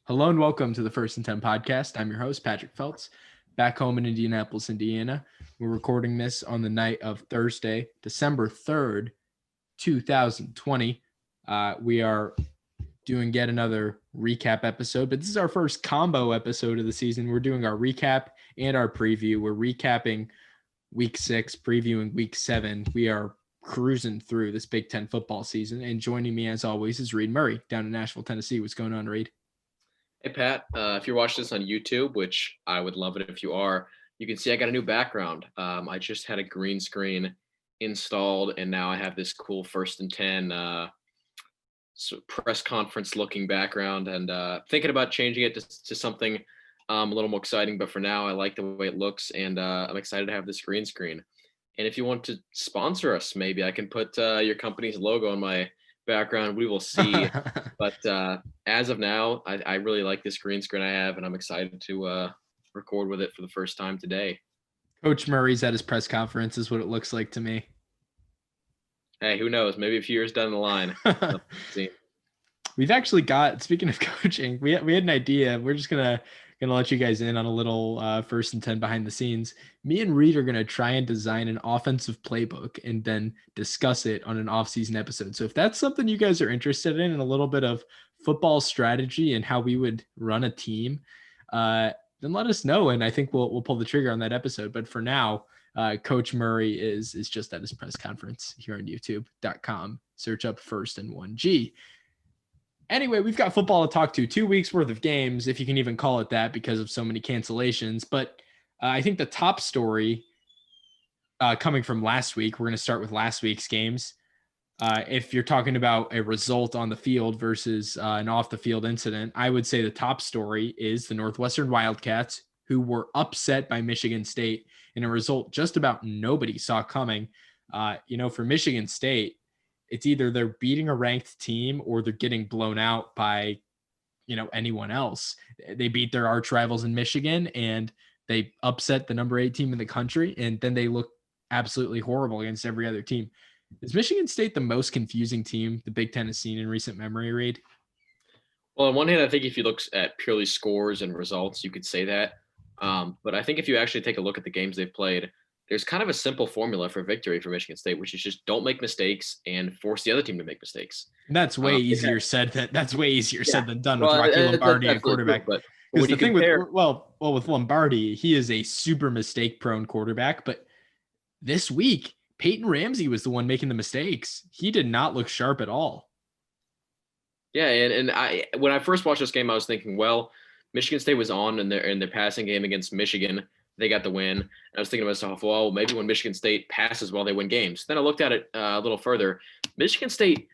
Hello and welcome to the First and 10 podcast. I'm your host, Patrick Feltz, back home in Indianapolis, Indiana. We're recording this on the night of Thursday, December 3rd, 2020. We are doing yet another recap episode, but this is our first combo episode of the season. We're doing our recap and our preview. We're recapping week 6, previewing week 7. We are cruising through this Big Ten football season, and joining me as always is Reid Murray down in Nashville, Tennessee. What's going on, Reid? Hey, Pat, if you're watching this on YouTube, which I would love it if you are, you can see I got a new background. I just had a green screen installed, and now I have this cool First and 10 press conference looking background, and thinking about changing it to something a little more exciting. But for now, I like the way it looks, and I'm excited to have this green screen. And if you want to sponsor us, maybe I can put your company's logo on my background. We will see. But as of now, I really like this green screen I have, and I'm excited to record with it for the first time today. Coach Murray's at his press conference is what it looks like to me. Hey, who knows? Maybe a few years down the line. We've actually got, speaking of coaching, we had an idea. We're just gonna let you guys in on a little First and 10 behind the scenes. Me and Reid are gonna try and design an offensive playbook and then discuss it on an off-season episode. So if that's something you guys are interested in, and a little bit of football strategy and how we would run a team, then let us know, and I think we'll pull the trigger on that episode. But for now, Coach Murray is just at his press conference here on YouTube.com. Search up First and 1G. Anyway, we've got football to talk to. 2 weeks worth of games, if you can even call it that, because of so many cancellations. But I think the top story coming from last week, we're going to start with last week's games. If you're talking about a result on the field versus an off the field incident, I would say the top story is the Northwestern Wildcats, who were upset by Michigan State in a result just about nobody saw coming. For Michigan State, it's either they're beating a ranked team or they're getting blown out by, anyone else. They beat their arch rivals in Michigan, and they upset the number 8 team in the country, and then they look absolutely horrible against every other team. Is Michigan State the most confusing team the Big Ten has seen in recent memory, Reid? Well, on one hand, I think if you look at purely scores and results, you could say that. But I think if you actually take a look at the games they've played, there's kind of a simple formula for victory for Michigan State, which is just don't make mistakes and force the other team to make mistakes. That's way easier said than done with Rocky Lombardi at quarterback. True, because the thing with Lombardi, he is a super mistake-prone quarterback. But this week, Peyton Ramsey was the one making the mistakes. He did not look sharp at all. Yeah, and when I first watched this game, I was thinking, well, Michigan State was on in their passing game against Michigan. They got the win. And I was thinking to myself, well, maybe when Michigan State passes well, they win games. Then I looked at it a little further. Michigan State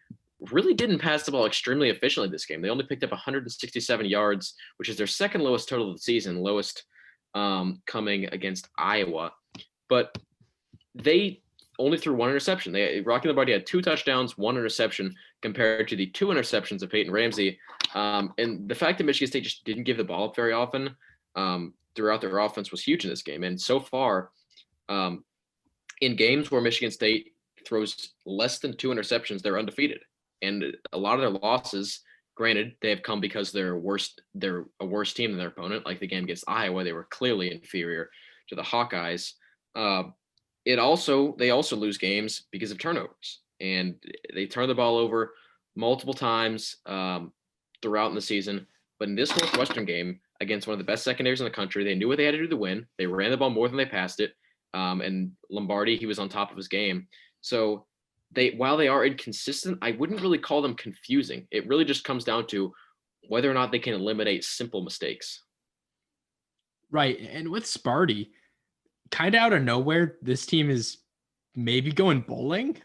really didn't pass the ball extremely efficiently this game. They only picked up 167 yards, which is their second lowest total of the season, lowest coming against Iowa. But they only threw one interception. Rocky Lombardi had 2 touchdowns, 1 interception, compared to the 2 interceptions of Peyton Ramsey. And the fact that Michigan State just didn't give the ball up very often throughout their offense was huge in this game. And so far, in games where Michigan State throws less than 2 interceptions, they're undefeated. And a lot of their losses, granted, they have come because they're a worse team than their opponent. Like the game against Iowa, they were clearly inferior to the Hawkeyes. They also lose games because of turnovers, and they turn the ball over multiple times throughout in the season. But in this Northwestern game against one of the best secondaries in the country, they knew what they had to do to win. They ran the ball more than they passed it. And Lombardi, he was on top of his game. So while they are inconsistent, I wouldn't really call them confusing. It really just comes down to whether or not they can eliminate simple mistakes. Right. And with Sparty, kind of out of nowhere, this team is maybe going bowling.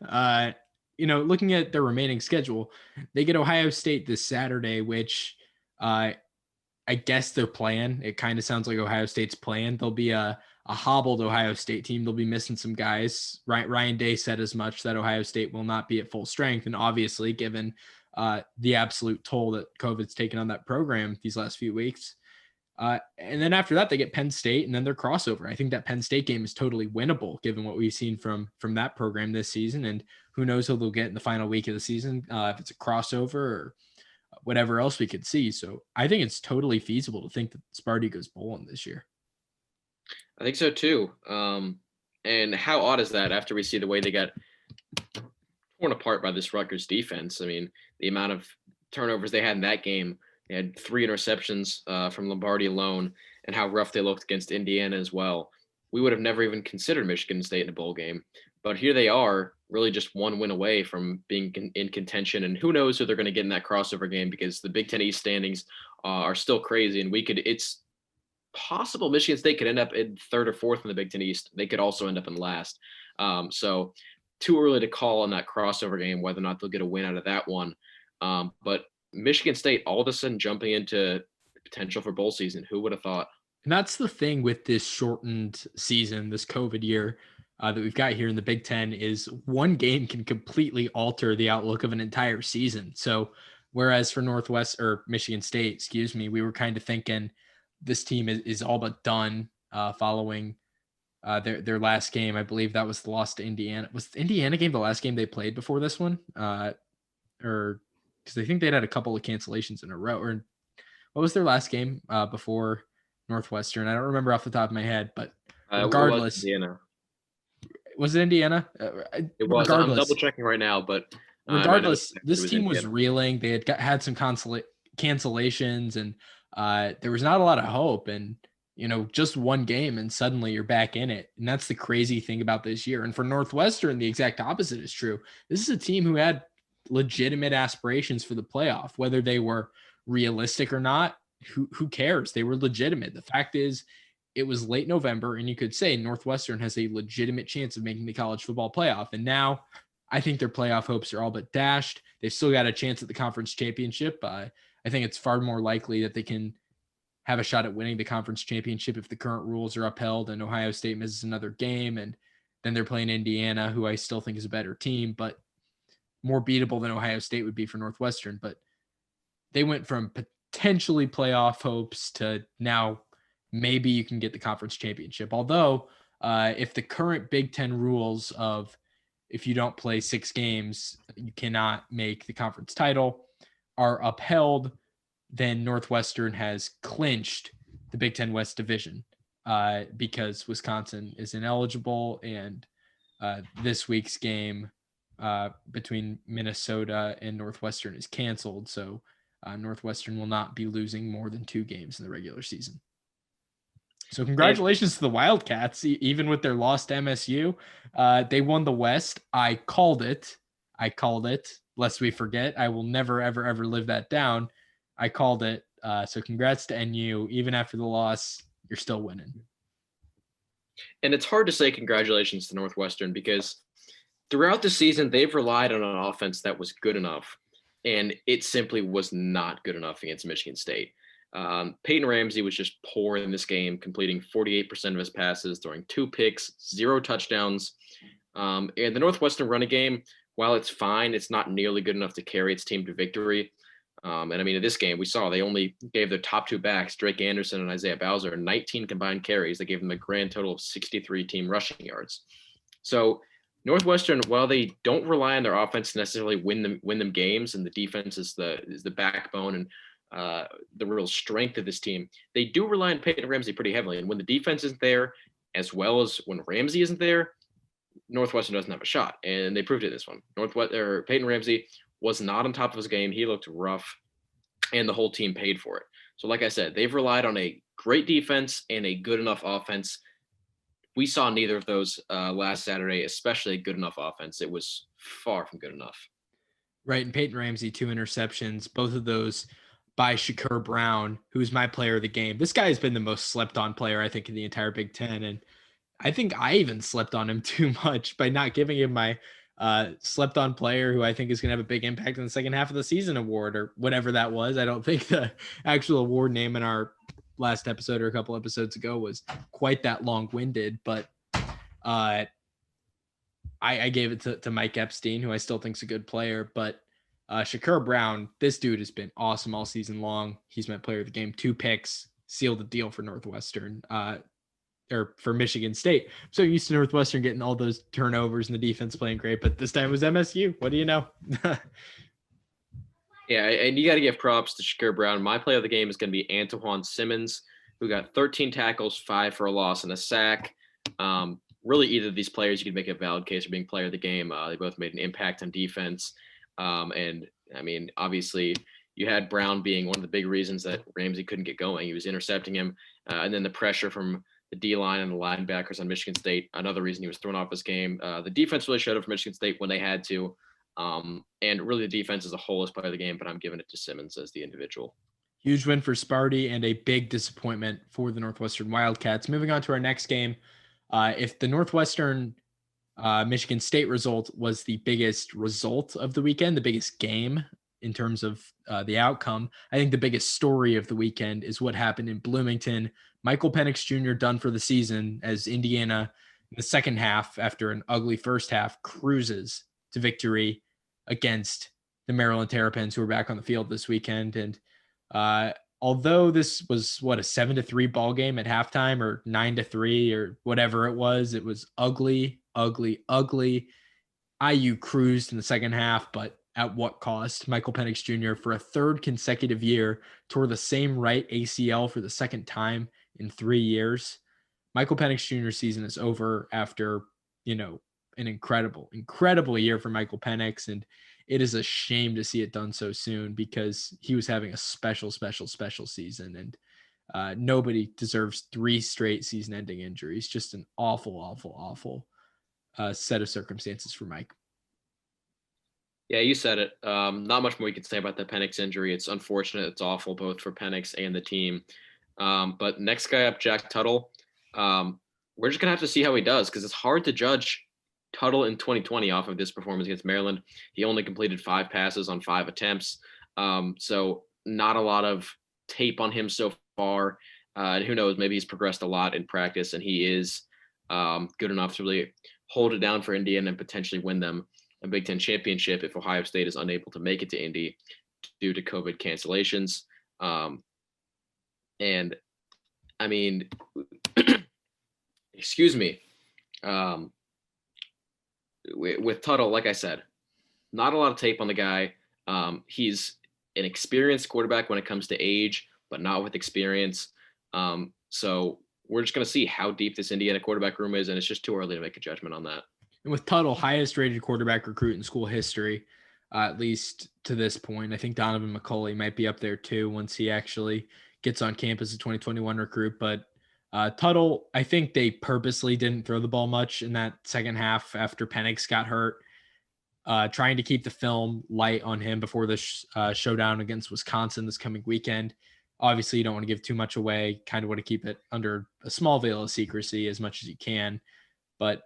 Looking at their remaining schedule, they get Ohio State this Saturday, which I guess their plan. It kind of sounds like Ohio State's plan. There'll be a hobbled Ohio State team. They'll be missing some guys. Ryan Day said as much, that Ohio State will not be at full strength. And obviously, given the absolute toll that COVID's taken on that program these last few weeks. And then after that, they get Penn State and then their crossover. I think that Penn State game is totally winnable given what we've seen from that program this season. And who knows who they'll get in the final week of the season, if it's a crossover or whatever else we could see. So I think it's totally feasible to think that Sparty goes bowling this year. I think so too. And how odd is that after we see the way they got torn apart by this Rutgers defense? I mean, the amount of turnovers they had in that game. They had 3 interceptions from Lombardi alone, and how rough they looked against Indiana as well. We would have never even considered Michigan State in a bowl game, but here they are, really just one win away from being in contention. And who knows who they're going to get in that crossover game, because the Big Ten East standings are still crazy, and it's possible Michigan State could end up in 3rd or 4th in the Big Ten East. They could also end up in last. So too early to call on that crossover game whether or not they'll get a win out of that one. But Michigan State all of a sudden jumping into potential for bowl season. Who would have thought? And that's the thing with this shortened season, this COVID year that we've got here in the Big Ten, is one game can completely alter the outlook of an entire season. So whereas for Northwest or Michigan State, excuse me, we were kind of thinking this team is all but done following their last game. I believe that was the loss to Indiana. Was the Indiana game the last game they played before this one? Or because I think they'd had a couple of cancellations in a row. Or what was their last game before Northwestern? I don't remember off the top of my head, but regardless, was it Indiana? It was. I'm double checking right now, but regardless, this team was reeling. They had some cancellations, and there was not a lot of hope. And just one game, and suddenly you're back in it. And that's the crazy thing about this year. And for Northwestern, the exact opposite is true. This is a team who had legitimate aspirations for the playoff, whether they were realistic or not. Who cares? They were legitimate. The fact is, it was late November, and you could say Northwestern has a legitimate chance of making the college football playoff. And now I think their playoff hopes are all but dashed. They've still got a chance at the conference championship. I think it's far more likely that they can have a shot at winning the conference championship if the current rules are upheld and Ohio State misses another game. And then they're playing Indiana, who I still think is a better team, but more beatable than Ohio State would be for Northwestern. But they went from potentially playoff hopes to now maybe you can get the conference championship. Although if the current Big Ten rules of if you don't play 6 games, you cannot make the conference title are upheld, then Northwestern has clinched the Big Ten West division because Wisconsin is ineligible. And this week's game between Minnesota and Northwestern is canceled. So Northwestern will not be losing more than 2 games in the regular season. So congratulations to the Wildcats, even with their loss to MSU. They won the West. I called it, lest we forget. I will never, ever, ever live that down. I called it. So congrats to NU. Even after the loss, you're still winning. And it's hard to say congratulations to Northwestern because throughout the season, they've relied on an offense that was good enough, and it simply was not good enough against Michigan State. Peyton Ramsey was just poor in this game, completing 48% of his passes, throwing 2 picks, 0 touchdowns. And the Northwestern running game, while it's fine, it's not nearly good enough to carry its team to victory. And I mean, in this game, we saw they only gave their top 2 backs, Drake Anderson and Isaiah Bowser, 19 combined carries. They gave them a grand total of 63 team rushing yards. So Northwestern, while they don't rely on their offense to necessarily win them games, and the defense is the backbone and the real strength of this team, they do rely on Peyton Ramsey pretty heavily. And when the defense isn't there, as well as when Ramsey isn't there, Northwestern doesn't have a shot. And they proved it this one. Peyton Ramsey was not on top of his game. He looked rough, and the whole team paid for it. So like I said, they've relied on a great defense and a good enough offense. We saw neither of those last Saturday, especially a good enough offense. It was far from good enough. Right, and Peyton Ramsey, 2 interceptions, both of those by Shakur Brown, who's my player of the game. This guy has been the most slept on player, I think, in the entire Big Ten. And I think I even slept on him too much by not giving him my slept on player who I think is going to have a big impact in the second half of the season award or whatever that was. I don't think the actual award name in our last episode or a couple episodes ago was quite that long-winded, but I gave it to Mike Epstein, who I still think is a good player. But Shakur Brown, this dude has been awesome all season long. He's my player of the game. 2 picks, sealed the deal for Northwestern, or for Michigan State. I'm so used to Northwestern getting all those turnovers and the defense playing great, but this time it was MSU. What do you know? Yeah, and you got to give props to Shakur Brown. My play of the game is going to be Antoine Simmons, who got 13 tackles, 5 for a loss, and a sack. Really, either of these players, you could make a valid case for being player of the game. They both made an impact on defense. And I mean, obviously, you had Brown being one of the big reasons that Ramsey couldn't get going. He was intercepting him. And then the pressure from the D line and the linebackers on Michigan State, another reason he was thrown off his game. The defense really showed up for Michigan State when they had to. And really, the defense as a whole is part of the game, but I'm giving it to Simmons as the individual. Huge win for Sparty and a big disappointment for the Northwestern Wildcats. Moving on to our next game. If the Northwestern Michigan State result was the biggest result of the weekend, the biggest game in terms of the outcome, I think the biggest story of the weekend is what happened in Bloomington. Michael Penix Jr. done for the season as Indiana in the second half, after an ugly first half, cruises to victory against the Maryland Terrapins, who are back on the field this weekend. And although this was a 7-3 ball game at halftime, or 9-3 or whatever it was ugly. IU cruised in the second half, but at what cost? Michael Penix Jr. for a third consecutive year tore the same right ACL for the second time in 3 years. Michael Penix Jr.'s season is over after, an incredible year for Michael Penix. And it is a shame to see it done so soon, because he was having a special season, and nobody deserves 3 straight season-ending injuries. Just an awful set of circumstances for Mike. Yeah, you said it. Not much more we can say about the Penix injury. It's unfortunate. It's awful, both for Penix and the team. But next guy up, Jack Tuttle. We're just going to have to see how he does, because it's hard to judge Tuttle in 2020 off of this performance against Maryland. He only completed 5 passes on 5 attempts. So not a lot of tape on him so far. And who knows, maybe he's progressed a lot in practice, and he is good enough to really hold it down for Indiana and potentially win them a Big Ten championship if Ohio State is unable to make it to Indy due to COVID cancellations. And I mean, excuse me. With Tuttle, like I said, not a lot of tape on the guy. He's an experienced quarterback when it comes to age, but not with experience. So we're just going to see how deep this Indiana quarterback room is, and it's just too early to make a judgment on that. And with Tuttle, highest rated quarterback recruit in school history, at least to this point. I think Donovan McCulley might be up there too once he actually gets on campus, a 2021 recruit. But Tuttle, I think they purposely didn't throw the ball much in that second half after Penix got hurt, trying to keep the film light on him before the showdown against Wisconsin this coming weekend. Obviously, you don't want to give too much away, kind of want to keep it under a small veil of secrecy as much as you can. But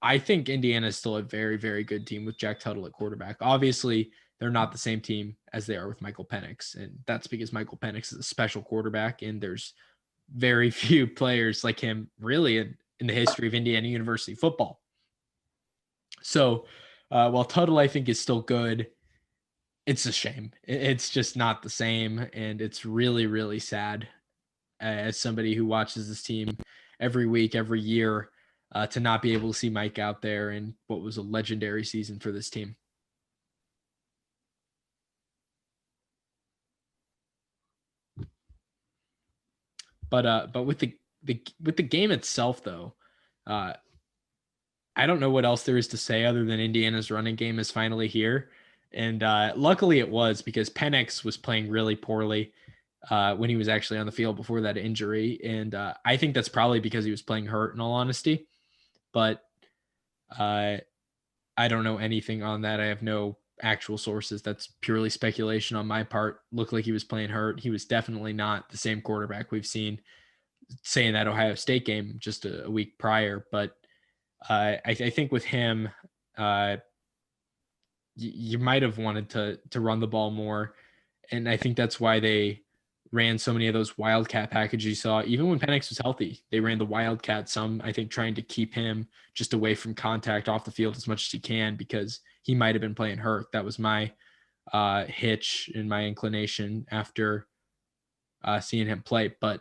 I think Indiana is still a very, very good team with Jack Tuttle at quarterback. Obviously, they're not the same team as they are with Michael Penix, and that's because Michael Penix is a special quarterback, and there's very few players like him really in the history of Indiana University football. So while Tuttle, I think, is still good, it's a shame. It's just not the same, and it's really, really sad as somebody who watches this team every week, every year, to not be able to see Mike out there in what was a legendary season for this team. But with the game itself, though, I don't know what else there is to say other than Indiana's running game is finally here. And luckily it was, because Penix was playing really poorly when he was actually on the field before that injury. And I think that's probably because he was playing hurt, in all honesty. But I don't know anything on that. I have no actual sources. That's purely speculation on my part. Looked like he was playing hurt. He was definitely not the same quarterback we've seen, say, in that Ohio State game just a week prior. But I think with him, you might have wanted to run the ball more. And I think that's why they ran so many of those Wildcat packages you saw. Even when Penix was healthy, they ran the Wildcat some, I think, trying to keep him just away from contact off the field as much as he can, because he might have been playing hurt. That was my hitch and my inclination after seeing him play. But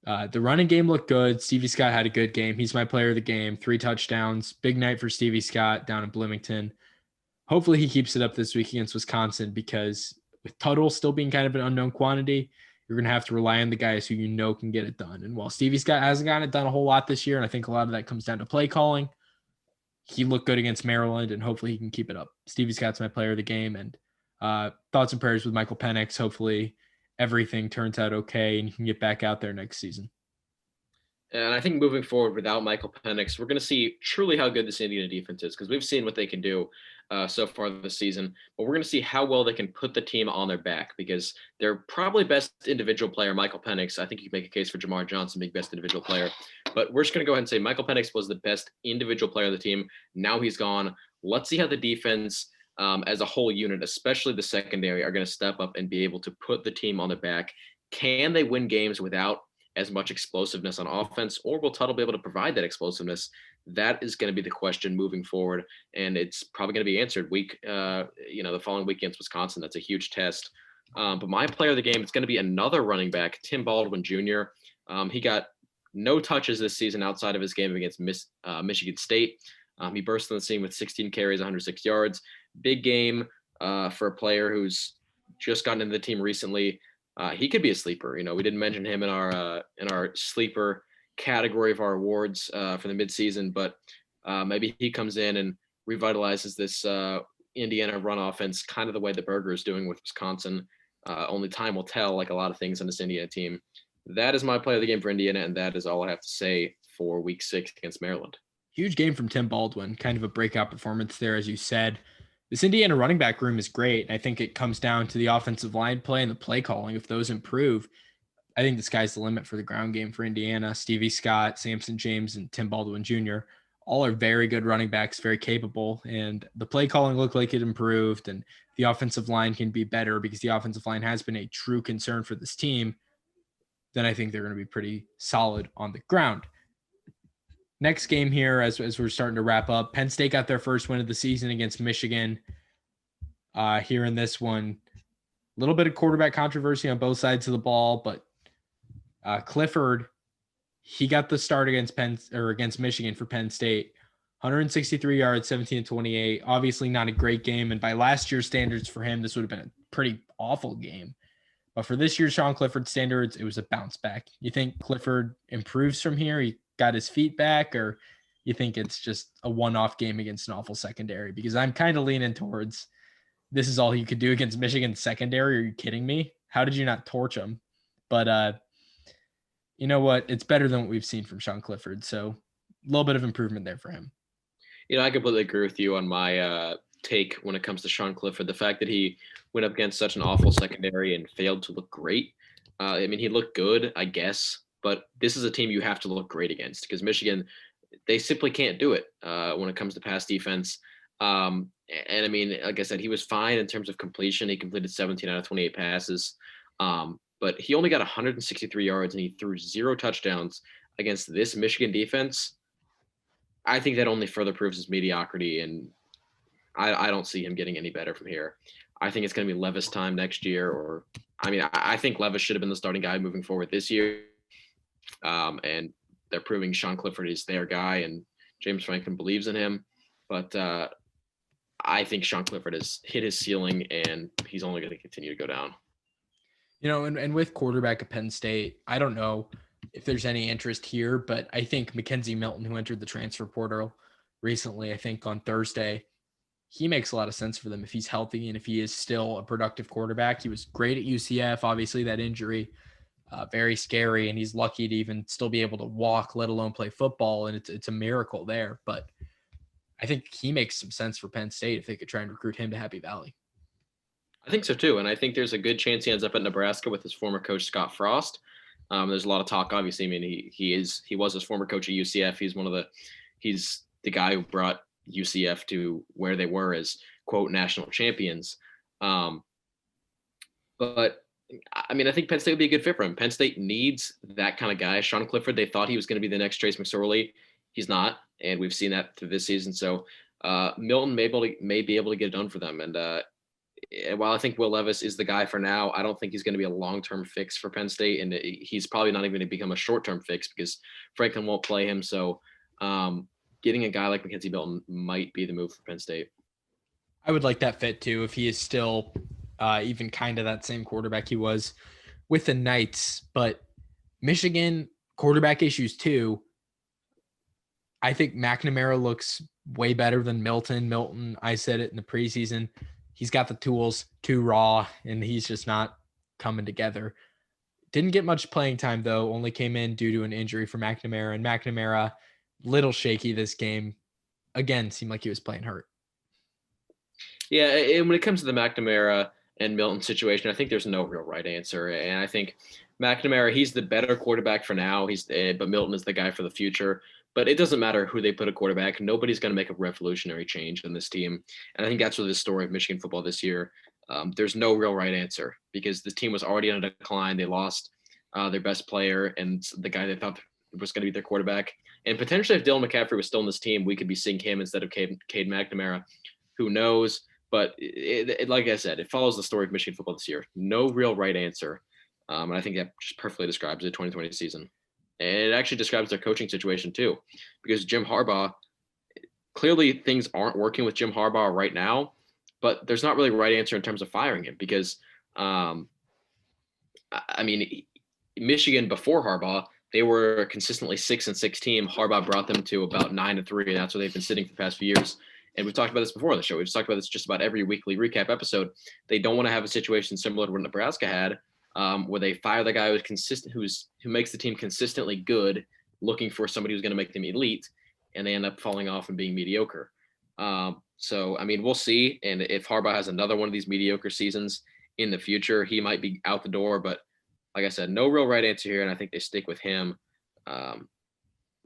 the running game looked good. Stevie Scott had a good game. He's my player of the game. 3 touchdowns. Big night for Stevie Scott down in Bloomington. Hopefully he keeps it up this week against Wisconsin, because with Tuttle still being kind of an unknown quantity, you're going to have to rely on the guys who can get it done. And while Stevie Scott hasn't gotten it done a whole lot this year, and I think a lot of that comes down to play calling, he looked good against Maryland, and hopefully he can keep it up. Stevie Scott's my player of the game, and thoughts and prayers with Michael Penix. Hopefully everything turns out okay, and you can get back out there next season. And I think moving forward without Michael Penix, we're going to see truly how good this Indiana defense is, because we've seen what they can do so far this season. But we're going to see how well they can put the team on their back, because their probably best individual player, Michael Penix. I think you can make a case for Jamar Johnson being best individual player. But we're just going to go ahead and say Michael Penix was the best individual player of the team. Now he's gone. Let's see how the defense as a whole unit, especially the secondary, are going to step up and be able to put the team on their back. Can they win games without as much explosiveness on offense, or will Tuttle be able to provide that explosiveness? That is going to be the question moving forward, and it's probably going to be answered the following week against Wisconsin. That's a huge test. But my player of the game, it's going to be another running back, Tim Baldwin Jr. He got no touches this season outside of his game against Michigan State. He burst on the scene with 16 carries, 106 yards. Big game for a player who's just gotten into the team recently. He could be a sleeper. We didn't mention him in our sleeper category of our awards for the midseason, but maybe he comes in and revitalizes this Indiana run offense, kind of the way the Burger is doing with Wisconsin. Only time will tell, like a lot of things on this Indiana team. That is my play of the game for Indiana, and that is all I have to say for Week 6 against Maryland. Huge game from Tim Baldwin, kind of a breakout performance there, as you said. This Indiana running back room is great. I think it comes down to the offensive line play and the play calling. If those improve, I think the sky's the limit for the ground game for Indiana. Stevie Scott, Samson James, and Tim Baldwin Jr. all are very good running backs, very capable. And the play calling looked like it improved, and the offensive line can be better because the offensive line has been a true concern for this team. Then I think they're going to be pretty solid on the ground. Next game here, as we're starting to wrap up, Penn State got their first win of the season against Michigan. Here in this one, a little bit of quarterback controversy on both sides of the ball, but Clifford, he got the start against Michigan for Penn State. 163 yards, 17-28. Obviously not a great game, and by last year's standards for him, this would have been a pretty awful game. But for this year's Sean Clifford standards, it was a bounce back. You think Clifford improves from here? He got his feet back, or you think it's just a one-off game against an awful secondary? Because I'm kind of leaning towards this is all he could do against Michigan's secondary. Are you kidding me? How did you not torch him? But you know what? It's better than what we've seen from Sean Clifford. So a little bit of improvement there for him. I completely agree with you on my take when it comes to Sean Clifford. The fact that he went up against such an awful secondary and failed to look great. He looked good, I guess, but this is a team you have to look great against, because Michigan, they simply can't do it when it comes to pass defense. Like I said, he was fine in terms of completion. He completed 17 out of 28 passes, but he only got 163 yards and he threw 0 touchdowns against this Michigan defense. I think that only further proves his mediocrity, and I don't see him getting any better from here. I think it's going to be Levis time next year, I think Levis should have been the starting guy moving forward this year. And they're proving Sean Clifford is their guy, and James Franklin believes in him. But I think Sean Clifford has hit his ceiling, and he's only going to continue to go down. And with quarterback at Penn State, I don't know if there's any interest here, but I think Mackenzie Milton, who entered the transfer portal recently, I think on Thursday, he makes a lot of sense for them if he's healthy and if he is still a productive quarterback. He was great at UCF. Obviously, that injury, very scary, and he's lucky to even still be able to walk, let alone play football, and it's a miracle there. But I think he makes some sense for Penn State if they could try and recruit him to Happy Valley. I think so too, and I think there's a good chance he ends up at Nebraska with his former coach Scott Frost. There's a lot of talk, obviously. He was his former coach at UCF. He's the guy who brought UCF to where they were as quote national champions. But I think Penn State would be a good fit for him. Penn State needs that kind of guy. Sean Clifford, they thought he was going to be the next Trace McSorley. He's not, and we've seen that through this season. So Milton may be able to get it done for them. And while I think Will Levis is the guy for now, I don't think he's going to be a long-term fix for Penn State, and he's probably not even going to become a short-term fix because Franklin won't play him. So getting a guy like Mackenzie Milton might be the move for Penn State. I would like that fit too if he is still even kind of that same quarterback he was with the Knights. But Michigan quarterback issues too. I think McNamara looks way better than Milton. Milton, I said it in the preseason, he's got the tools, too raw, and he's just not coming together. Didn't get much playing time, though, only came in due to an injury for McNamara. And McNamara, little shaky this game. Again, seemed like he was playing hurt. Yeah, and when it comes to the McNamara and Milton situation, I think there's no real right answer. And I think McNamara, he's the better quarterback for now. But Milton is the guy for the future. But it doesn't matter who they put a quarterback. Nobody's going to make a revolutionary change in this team. And I think that's really the story of Michigan football this year. There's no real right answer because the team was already on a decline. They lost their best player and the guy they thought was going to be their quarterback. And potentially, if Dylan McCaffrey was still in this team, we could be seeing him instead of Cade McNamara. Who knows? But like I said, it follows the story of Michigan football this year. No real right answer. And I think that just perfectly describes the 2020 season. And it actually describes their coaching situation too, because Jim Harbaugh, clearly things aren't working with Jim Harbaugh right now, but there's not really a right answer in terms of firing him because, I mean, Michigan before Harbaugh, they were a consistently 6-6 team. Harbaugh brought them to about 9-3, and that's where they've been sitting for the past few years. And we've talked about this before on the show. We've talked about this just about every weekly recap episode. They don't want to have a situation similar to what Nebraska had, where they fire the guy who's consistent, who makes the team consistently good, looking for somebody who's going to make them elite, and they end up falling off and being mediocre. So, I mean, we'll see. And if Harbaugh has another one of these mediocre seasons in the future, he might be out the door. But like I said, no real right answer here, and I think they stick with him.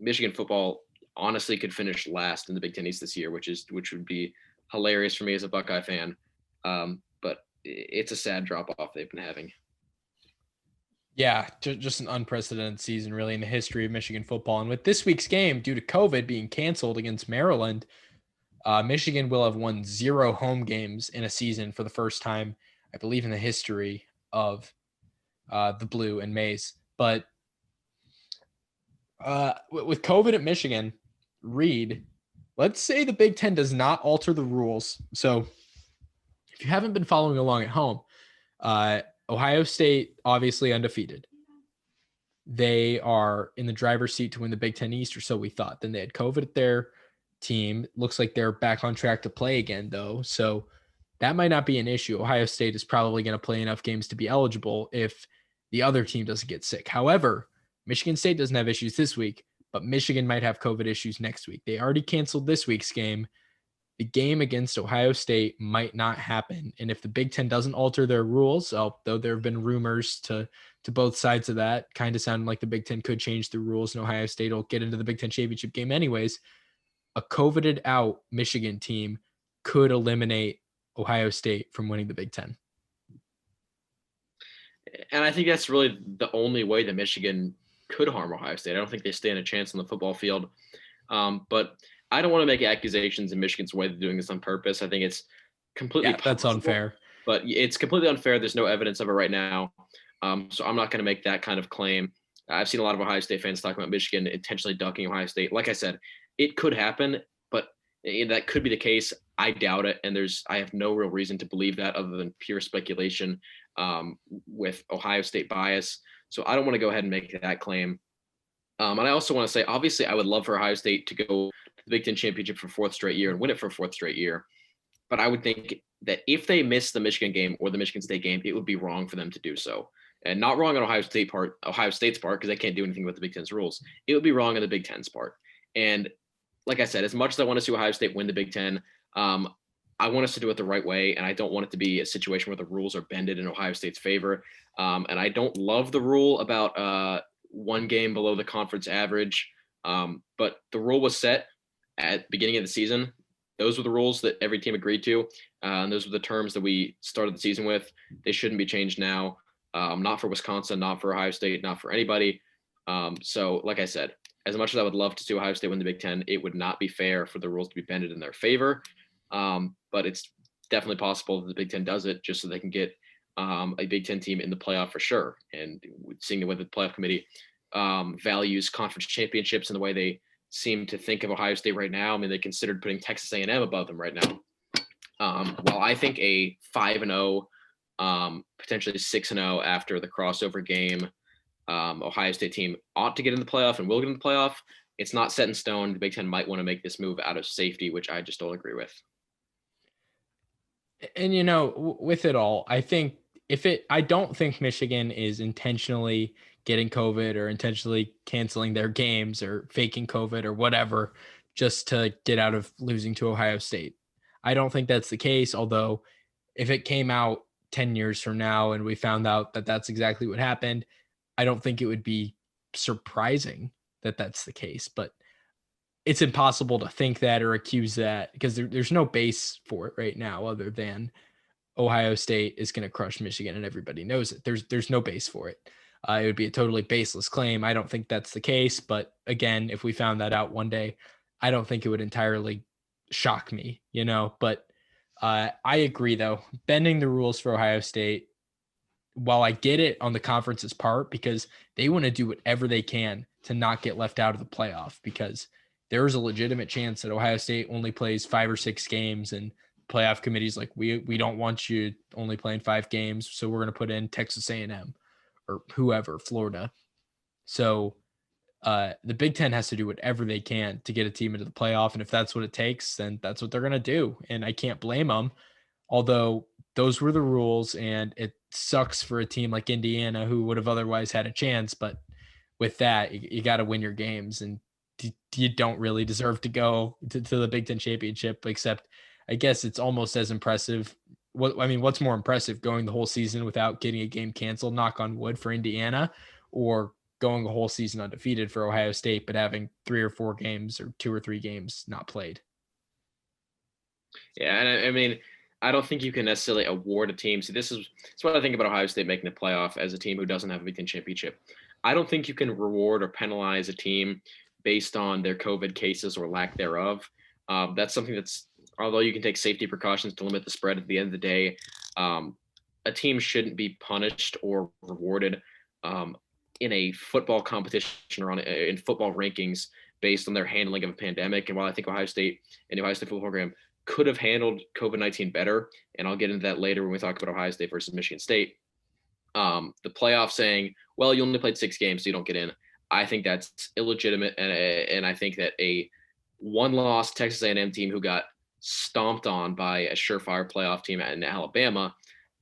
Michigan football honestly could finish last in the Big Ten East this year, which would be hilarious for me as a Buckeye fan. But it's a sad drop off they've been having. Yeah, just an unprecedented season, really, in the history of Michigan football. And with this week's game, due to COVID being canceled against Maryland, Michigan will have won 0 home games in a season for the first time, I believe, in the history of the Blue and Maize. But with COVID at Michigan, Reid, let's say the Big Ten does not alter the rules. So if you haven't been following along at home, Ohio State, obviously undefeated. They are in the driver's seat to win the Big Ten East, or so we thought. Then they had COVID at their team. Looks like they're back on track to play again, though. So that might not be an issue. Ohio State is probably going to play enough games to be eligible if the other team doesn't get sick. However, Michigan State doesn't have issues this week, but Michigan might have COVID issues next week. They already canceled this week's game. The game against Ohio State might not happen. And if the Big Ten doesn't alter their rules, though there have been rumors to both sides of that, kind of sounding like the Big Ten could change the rules and Ohio State will get into the Big Ten championship game anyways, a COVIDed out Michigan team could eliminate Ohio State from winning the Big Ten. And I think that's really the only way that Michigan could harm Ohio State. I don't think they stand a chance on the football field. But I don't want to make accusations in Michigan's way of doing this on purpose. I think it's completely that's unfair. But it's completely unfair. There's no evidence of it right now. So I'm not going to make that kind of claim. I've seen a lot of Ohio State fans talking about Michigan intentionally ducking Ohio State. Like I said, it could happen, but that could be the case. I doubt it. And I have no real reason to believe that other than pure speculation with Ohio State bias. So I don't want to go ahead and make that claim. And I also want to say, obviously, I would love for Ohio State to go to the Big Ten championship for 4th straight year and win it for a 4th straight year. But I would think that if they miss the Michigan game or the Michigan State game, it would be wrong for them to do so. And not wrong on Ohio State's part, because they can't do anything with the Big Ten's rules. It would be wrong on the Big Ten's part. And like I said, as much as I want to see Ohio State win the Big Ten, I want us to do it the right way. And I don't want it to be a situation where the rules are bended in Ohio State's favor. And I don't love the rule about one game below the conference average. But the rule was set at the beginning of the season. Those were the rules that every team agreed to. And those were the terms that we started the season with. They shouldn't be changed now. Not for Wisconsin, not for Ohio State, not for anybody. So like I said, as much as I would love to see Ohio State win the Big Ten, it would not be fair for the rules to be bended in their favor. But it's definitely possible that the Big Ten does it just so they can get a Big Ten team in the playoff for sure. And seeing the way the playoff committee values conference championships and the way they seem to think of Ohio State right now, I mean, they considered putting Texas A&M above them right now. While I think a 5-0 potentially 6-0 after the crossover game. Ohio State team ought to get in the playoff and will get in the playoff. It's not set in stone. The Big Ten might want to make this move out of safety, which I just don't agree with. And with it all, I think I don't think Michigan is intentionally getting COVID or intentionally canceling their games or faking COVID or whatever just to get out of losing to Ohio State. I don't think that's the case. Although if it came out 10 years from now and we found out that that's exactly what happened, I don't think it would be surprising that that's the case. But it's impossible to think that or accuse that because there's no base for it right now other than Ohio State is going to crush Michigan and everybody knows it. There's no base for it. It would be a totally baseless claim. I don't think that's the case. But again, if we found that out one day, I don't think it would entirely shock me, But I agree, though. Bending the rules for Ohio State, while I get it on the conference's part, because they want to do whatever they can to not get left out of the playoff, because there is a legitimate chance that Ohio State only plays 5 or 6 games and playoff committee's like, we don't want you only playing 5 games, so we're going to put in Texas A&M or whoever, Florida. So the Big Ten has to do whatever they can to get a team into the playoff, and if that's what it takes, then that's what they're going to do, and I can't blame them. Although those were the rules, and it sucks for a team like Indiana who would have otherwise had a chance. But with that, you got to win your games, and you don't really deserve to go to the Big Ten championship. Except, I guess it's almost as impressive. What's more impressive, going the whole season without getting a game canceled, knock on wood, for Indiana, or going the whole season undefeated for Ohio State, but having 3 or 4 games or 2 or 3 games not played? Yeah, and I don't think you can necessarily award a team. So that's what I think about Ohio State making the playoff as a team who doesn't have a Big Ten championship. I don't think you can reward or penalize a team based on their COVID cases or lack thereof. That's something that's, although you can take safety precautions to limit the spread, at the end of the day, a team shouldn't be punished or rewarded in a football competition or in football rankings based on their handling of a pandemic. And while I think Ohio State and the Ohio State football program could have handled COVID-19 better, and I'll get into that later when we talk about Ohio State versus Michigan State, the playoff saying, well, you only played 6 games, so you don't get in, I think that's illegitimate, and I think that a one-loss Texas A&M team who got stomped on by a surefire playoff team in Alabama,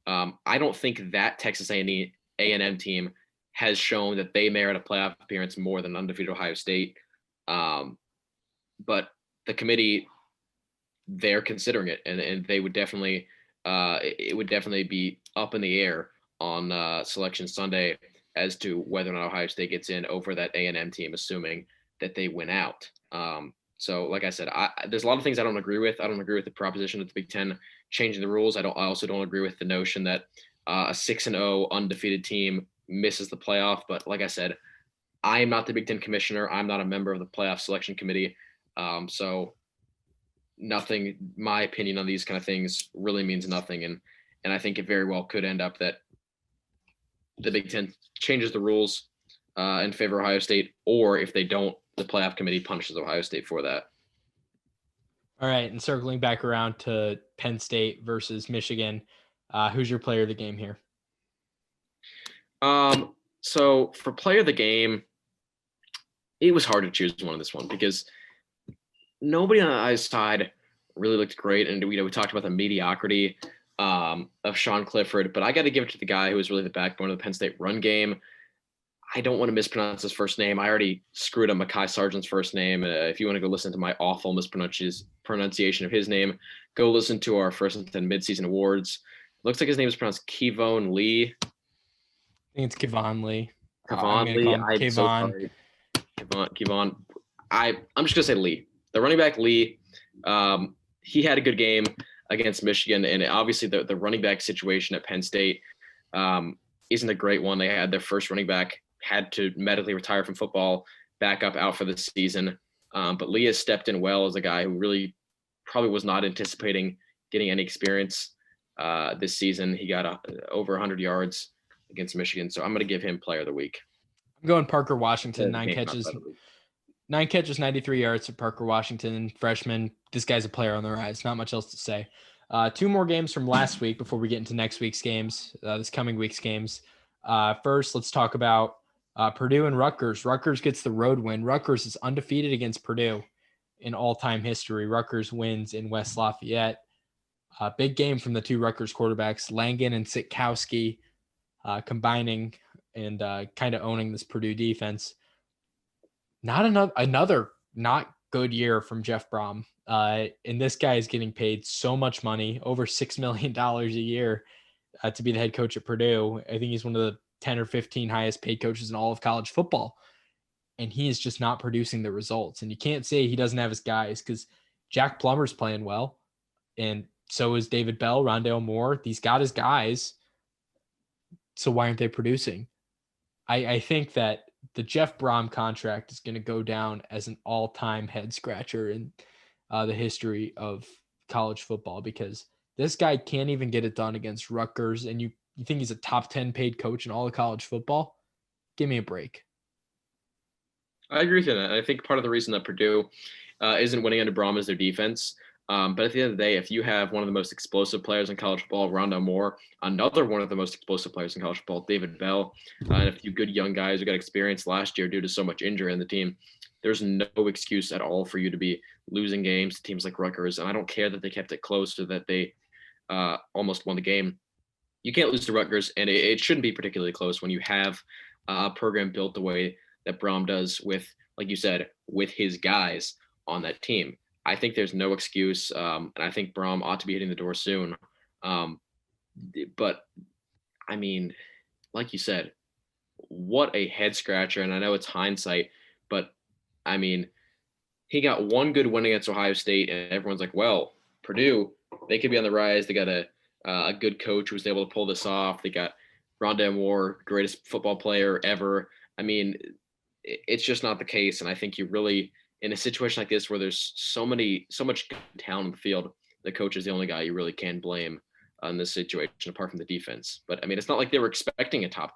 I don't think that Texas A&M team has shown that they merit a playoff appearance more than undefeated Ohio State. But the committee, they're considering it, and they would definitely, it would definitely be up in the air on Selection Sunday as to whether or not Ohio State gets in over that A&M team, assuming that they win out. So, like I said, there's a lot of things I don't agree with. I don't agree with the proposition of the Big Ten changing the rules. I also don't agree with the notion that a 6-0 undefeated team misses the playoff. But like I said, I am not the Big Ten commissioner. I'm not a member of the playoff selection committee. So nothing, my opinion on these kind of things really means nothing. And I think it very well could end up that the Big Ten changes the rules in favor of Ohio State, or if they don't, the playoff committee punishes Ohio State for that. All right, and circling back around to Penn State versus Michigan, who's your player of the game here? So for player of the game, it was hard to choose one on this one because nobody on the side really looked great, and we talked about the mediocrity of Sean Clifford, but I got to give it to the guy who was really the backbone of the Penn State run game. I don't want to mispronounce his first name. I already screwed up Mekhi Sargent's first name. If you want to go listen to my awful mispronunciation of his name, go listen to our first and 10 midseason awards. Looks like his name is pronounced Kevon Lee. I think it's Kevon Lee. Kevon Lee. I'm so sorry. Kevon. I'm just gonna say Lee. The running back Lee. He had a good game against Michigan, and obviously the running back situation at Penn State isn't a great one. They had their first running back had to medically retire from football, back up out for the season. But Lee has stepped in well as a guy who really probably was not anticipating getting any experience this season. He got over 100 yards against Michigan. So I'm going to give him player of the week. I'm going Parker Washington, 9 catches, 93 yards for Parker Washington, freshman. This guy's a player on the rise. Not much else to say. Two more games from last week before we get into next week's games, this coming week's games. First, let's talk about Purdue and Rutgers. Rutgers gets the road win. Rutgers is undefeated against Purdue in all-time history. Rutgers wins in West Lafayette. Big game from the two Rutgers quarterbacks, Langen and Sitkowski, combining and kind of owning this Purdue defense. Not another not good year from Jeff Brom. And this guy is getting paid so much money, over $6 million a year, to be the head coach at Purdue. I think he's one of the 10 or 15 highest paid coaches in all of college football. And he is just not producing the results. And you can't say he doesn't have his guys, because Jack Plummer's playing well. And so is David Bell, Rondale Moore. He's got his guys. So why aren't they producing? I think that the Jeff Brom contract is going to go down as an all-time head scratcher in the history of college football, because this guy can't even get it done against Rutgers. And you think he's a top 10 paid coach in all of college football? Give me a break. I agree with you on that. I think part of the reason that Purdue isn't winning under Brom is their defense. But at the end of the day, if you have one of the most explosive players in college football, Rondale Moore, another one of the most explosive players in college football, David Bell, and a few good young guys who got experience last year due to so much injury in the team, there's no excuse at all for you to be losing games to teams like Rutgers. And I don't care that they kept it close or that they almost won the game. You can't lose to Rutgers, and it shouldn't be particularly close when you have a program built the way that Brom does with, like you said, with his guys on that team. I think there's no excuse, and I think Brom ought to be hitting the door soon. But, I mean, like you said, what a head scratcher, and I know it's hindsight, but, I mean, he got one good win against Ohio State, and everyone's like, well, Purdue, they could be on the rise. They got a good coach who was able to pull this off. They got Rondale Moore, greatest football player ever. I mean, it's just not the case, and I think you really – in a situation like this where there's so much talent in the field, the coach is the only guy you really can blame in this situation, apart from the defense. But I mean, it's not like they were expecting a top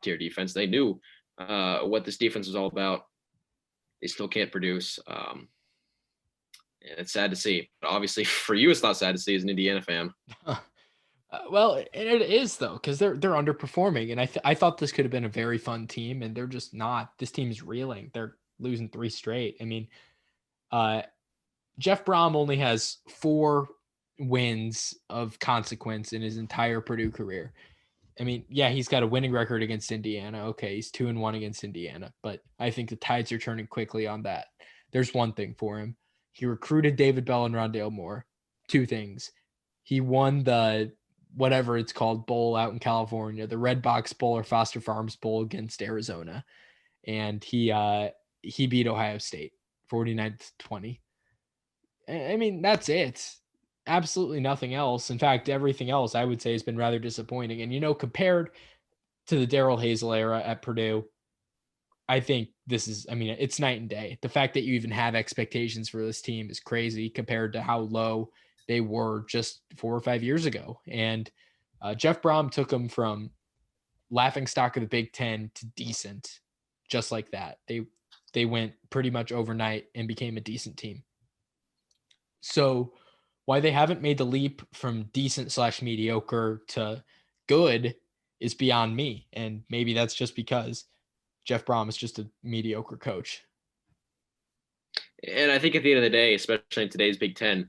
tier defense. They knew what this defense was all about. They still can't produce. And it's sad to see. But obviously, for you, it's not sad to see as an Indiana fan. Well, it is, though, because they're underperforming, and I thought this could have been a very fun team, and they're just not. This team's reeling. They're losing 3 straight. I mean, Jeff Brom only has 4 wins of consequence in his entire Purdue career. I mean, yeah, he's got a winning record against Indiana. Okay, he's 2-1 against Indiana, but I think the tides are turning quickly on that. There's one thing for him. He recruited David Bell and Rondale Moore. 2 things. He won the whatever it's called bowl out in California, the Red Box Bowl or Foster Farms Bowl against Arizona. And he beat Ohio State 49-20. I mean, that's it. Absolutely nothing else. In fact, everything else I would say has been rather disappointing. And, compared to the Darrell Hazel era at Purdue, I think this is, I mean, it's night and day. The fact that you even have expectations for this team is crazy compared to how low they were just 4 or 5 years ago. And Jeff Brom took them from laughing stock of the Big Ten to decent, just like that. They went pretty much overnight and became a decent team. So why they haven't made the leap from decent/mediocre to good is beyond me. And maybe that's just because Jeff Brom is just a mediocre coach. And I think at the end of the day, especially in today's Big Ten,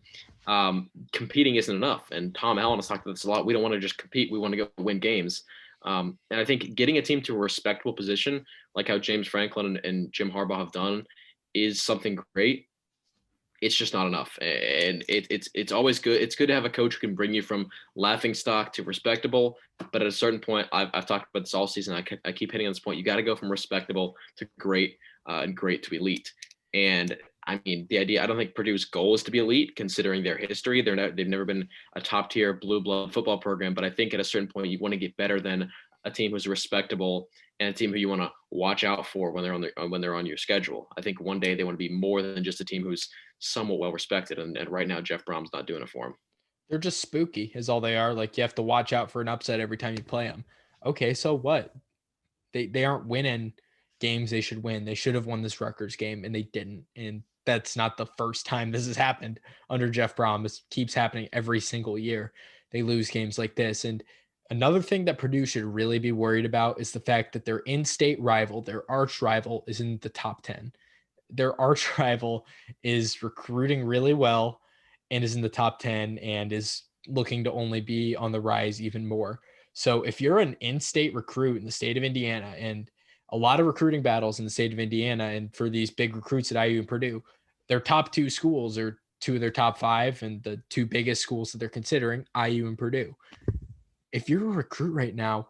competing isn't enough. And Tom Allen has talked about this a lot. We don't want to just compete. We want to go win games. And I think getting a team to a respectable position, like how James Franklin and Jim Harbaugh have done, is something great. It's just not enough. And it's always good. It's good to have a coach who can bring you from laughing stock to respectable. But at a certain point, I've talked about this all season. I keep hitting on this point. You got to go from respectable to great and great to elite. And I mean, the idea, I don't think Purdue's goal is to be elite considering their history. They've never been a top tier blue blood football program. But I think at a certain point, you want to get better than a team who's respectable and a team who you want to watch out for when they're on your schedule. I think one day they want to be more than just a team who's somewhat well respected. And right now, Jeff Brom's not doing it for them. They're just spooky is all they are. Like, you have to watch out for an upset every time you play them. Okay, so what? They aren't winning games they should win. They should have won this Rutgers game, and they didn't. And that's not the first time this has happened under Jeff Brom. This keeps happening every single year. They lose games like this. And another thing that Purdue should really be worried about is the fact that their in-state rival, their arch rival, is in the top 10. Their arch rival is recruiting really well and is in the top 10 and is looking to only be on the rise even more. So if you're an in-state recruit in the state of Indiana, and a lot of recruiting battles in the state of Indiana, and for these big recruits at IU and Purdue, their top two schools are two of their top five, and the two biggest schools that they're considering, IU and Purdue. If you're a recruit right now,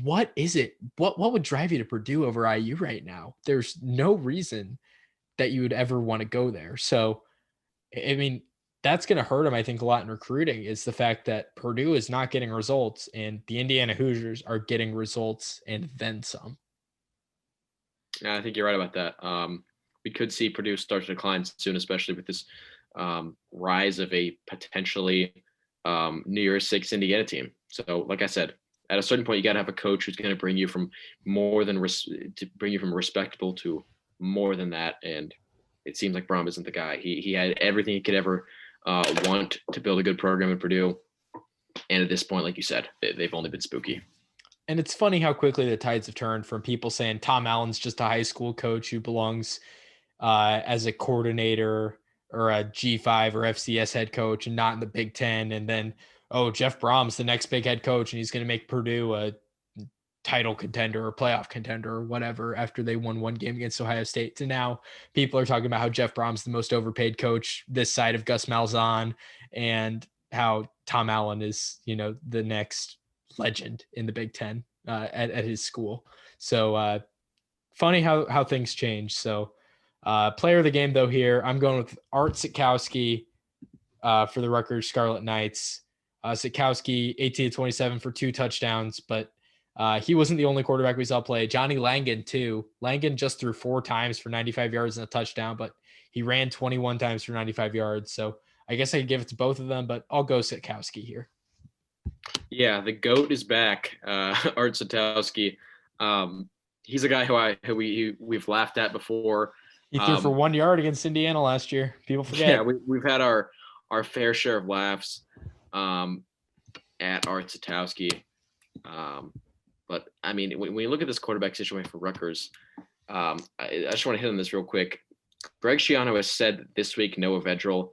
what is it? What would drive you to Purdue over IU right now? There's no reason that you would ever want to go there. So, I mean, that's going to hurt him, I think, a lot in recruiting, is the fact that Purdue is not getting results and the Indiana Hoosiers are getting results and then some. Yeah, I think you're right about that. We could see Purdue start to decline soon, especially with this rise of a potentially New Year's Six Indiana team. So, like I said, at a certain point, you got to have a coach who's going to bring you from respectable to more than that. And it seems like Brom isn't the guy. He had everything he could ever want to build a good program at Purdue. And at this point, like you said, they've only been spooky. And it's funny how quickly the tides have turned from people saying Tom Allen's just a high school coach who belongs as a coordinator or a G5 or FCS head coach and not in the Big Ten. And then, oh, Jeff Brom's the next big head coach and he's going to make Purdue a title contender or playoff contender or whatever after they won one game against Ohio State. To now people are talking about how Jeff Brom's the most overpaid coach this side of Gus Malzahn, and how Tom Allen is, the next legend in the Big Ten at his school. So funny how things change. So player of the game, though, here, I'm going with Art Sitkowski for the Rutgers Scarlet Knights. Sitkowski, 18-27 for 2 touchdowns, but he wasn't the only quarterback we saw play. Johnny Langan, too. Langan just threw 4 times for 95 yards and a touchdown, but he ran 21 times for 95 yards. So I guess I could give it to both of them, but I'll go Sitkowski here. Yeah, the GOAT is back. Art Sitkowski. He's a guy who we've laughed at before. He threw for 1 yard against Indiana last year. People forget. Yeah, we've had our fair share of laughs at Art Sitkowski. But I mean, when you look at this quarterback situation for Rutgers, I just want to hit on this real quick. Greg Schiano has said this week Noah Vedral.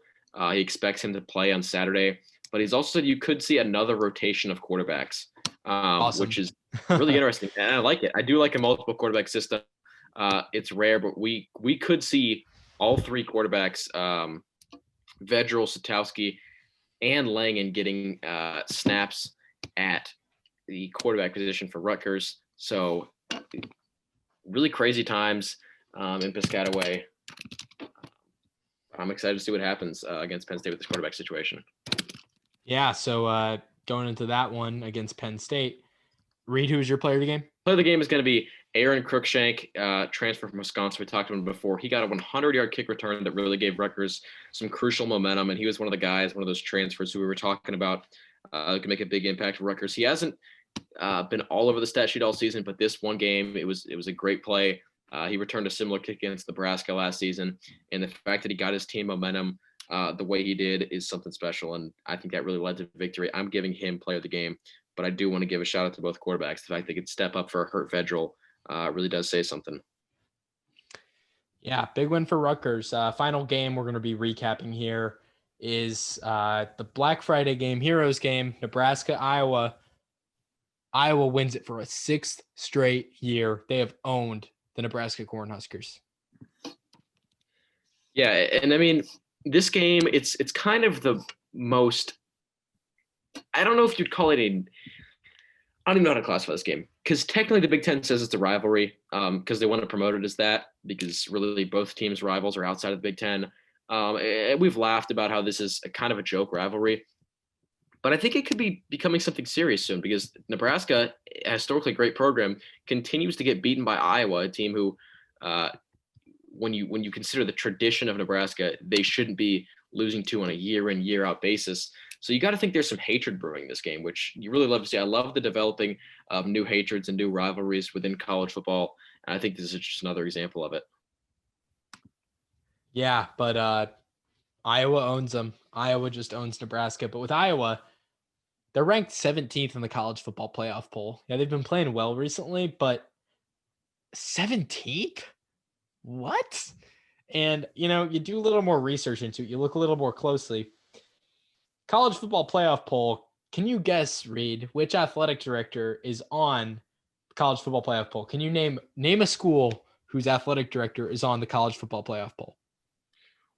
He expects him to play on Saturday, but he's also said you could see another rotation of quarterbacks, Awesome. which is really interesting. And I like it. I do like a multiple quarterback system. It's rare, but we could see all 3 quarterbacks, Vedral, Sitkowski, and Langan getting snaps at the quarterback position for Rutgers. So really crazy times in Piscataway. I'm excited to see what happens against Penn State with this quarterback situation. Yeah, so going into that one against Penn State, Reid, who's your player of the game? Player of the game is going to be Aaron Cruikshank, transfer from Wisconsin. We talked about him before. He got a 100-yard kick return that really gave Rutgers some crucial momentum, and he was one of the guys, one of those transfers who we were talking about could make a big impact for Rutgers. He hasn't been all over the stat sheet all season, but this one game, it was a great play. He returned a similar kick against Nebraska last season, and the fact that he got his team momentum the way he did is something special, and I think that really led to victory. I'm giving him player of the game, but I do want to give a shout out to both quarterbacks. The fact they could step up for a hurt Vedral really does say something. Yeah, big win for Rutgers. Final game we're going to be recapping here is the Black Friday game, Heroes game, Nebraska-Iowa. Iowa wins it for a 6th straight year. They have owned the Nebraska Cornhuskers. Yeah, and I mean, this game, it's kind of the most, I don't know if you'd call it I don't even know how to classify this game, because technically the Big Ten says it's a rivalry because they want to promote it as that, because really both teams' rivals are outside of the Big Ten. We've laughed about how this is a kind of a joke rivalry, but I think it could be becoming something serious soon, because Nebraska, a historically great program, continues to get beaten by Iowa, a team who, when you consider the tradition of Nebraska, they shouldn't be losing to on a year in, year out basis. So you got to think there's some hatred brewing in this game, which you really love to see. I love the developing of new hatreds and new rivalries within college football. And I think this is just another example of it. Yeah, but Iowa owns them. Iowa just owns Nebraska. But with Iowa, they're ranked 17th in the college football playoff poll. Yeah, they've been playing well recently, but 17th? What? And, you do a little more research into it. You look a little more closely. College football playoff poll. Can you guess, Reid, which athletic director is on the college football playoff poll? Can you name a school whose athletic director is on the college football playoff poll?